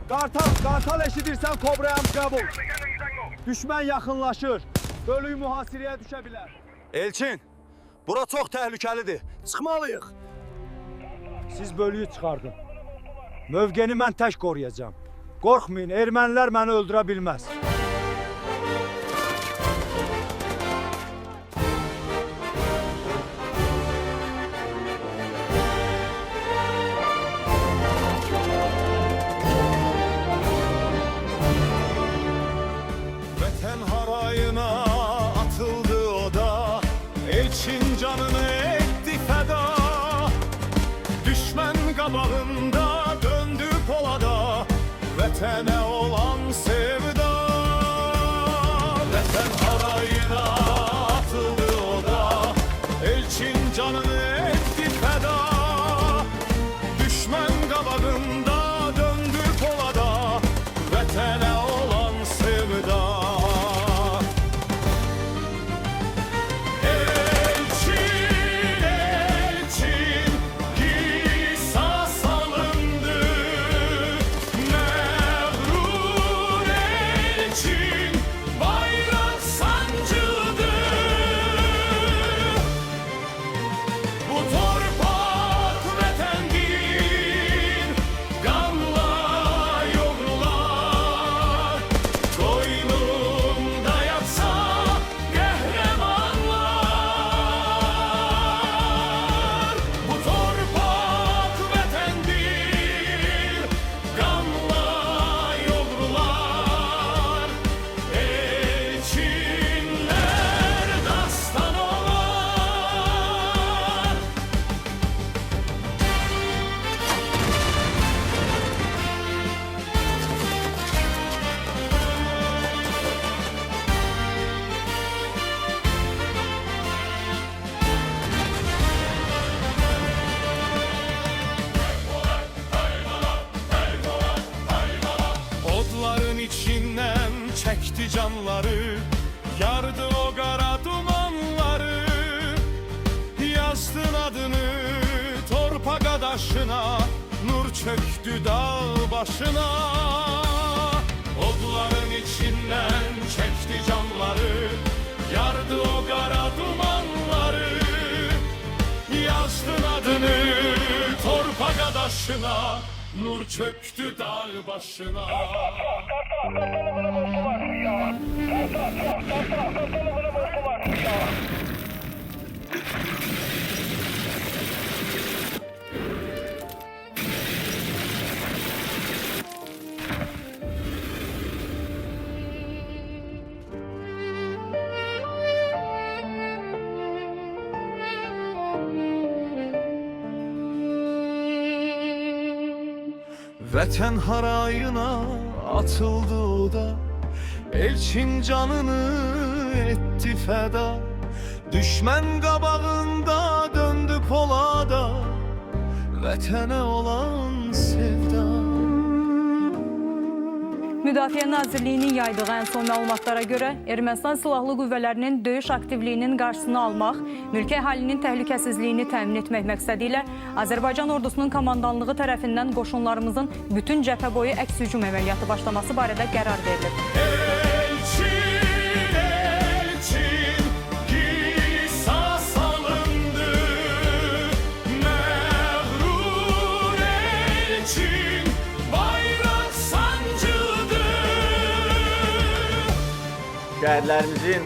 Qartal eşidirsən, Kobrayam qəbul. Düşmən yaxınlaşır. Bölük mühasirəyə düşə bilər. Elçin, bura çox təhlükəlidir. Çıxmalıyıq. Siz bölüyü çıxardın. Mövqeni mən tək qoruyacağam. Qorxmayın, ermənilər məni öldürə bilməz. Vətən harayına atıldı o da, elçin canını etti fəda. Düşmən qabağında döndü polada, vətənə olan sevda. Vətən harayına atıldı o da, elçin canını etti fəda. Düşmən qabağında döndü polada, vətənə olan sevda. Elçin, elçin, qisas alındı. Məğrur elçin, bayraq sancıldı. Bu torpaq vətəndir, qanla yoğrular. Qoynunda yatsa qəhrəmanlar. Bu torpaq vətəndir, qanla yoğrular. Elçinlər dastan olar. Odların içinden çekti canları, yardı o kara dumanları. Yazdın adını torpak adaşına, nur çöktü dağ başına. Odların içinden çekti canları, yardı o kara dumanları. Yazdın adını torpak adaşına, nur çöktü dağ başına. Vətən harayına atıldı o da, elçin canını etti fəda. Düşmən qabağında döndü polada, vətənə olan sevda. Müdafiə Nazirliyinin yaydığı ən son məlumatlara görə Ermənistan Silahlı Qüvvələrinin döyüş aktivliyinin qarşısını almaq, mülki əhalinin təhlükəsizliyini təmin etmək məqsədi ilə Azərbaycan ordusunun komandanlığı tərəfindən qoşunlarımızın bütün cəbhə boyu əks hücum əməliyyatı başlaması barədə qərar verilib. Elçin, elçin, qisas alındı. Məğrur elçin, bayraq sancıldı. Şəhərlərimizin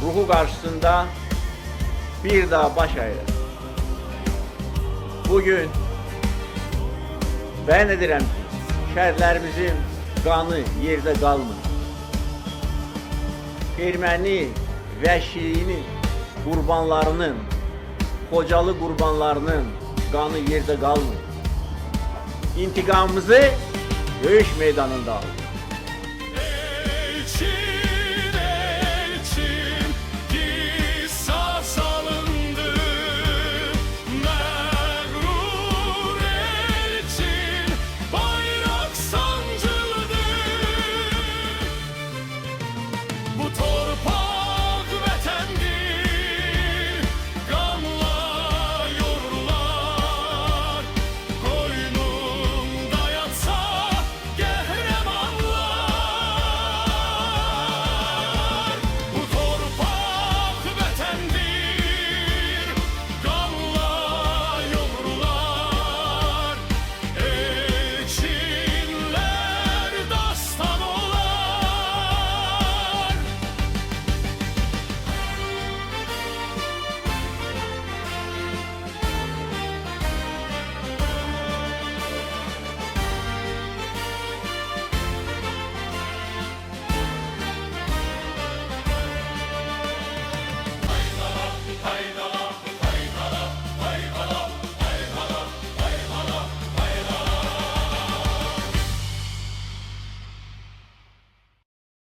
ruhu qarşısında bir daha baş əyir. Bugün bəyan edirəm ki, şəhərlərimizin qanı yerdə qalmır. Erməni vəhşiliyinin qurbanlarının, Xocalı qurbanlarının qanı yerdə qalmır. İntiqamımızı döyüş meydanında alır. Elçin,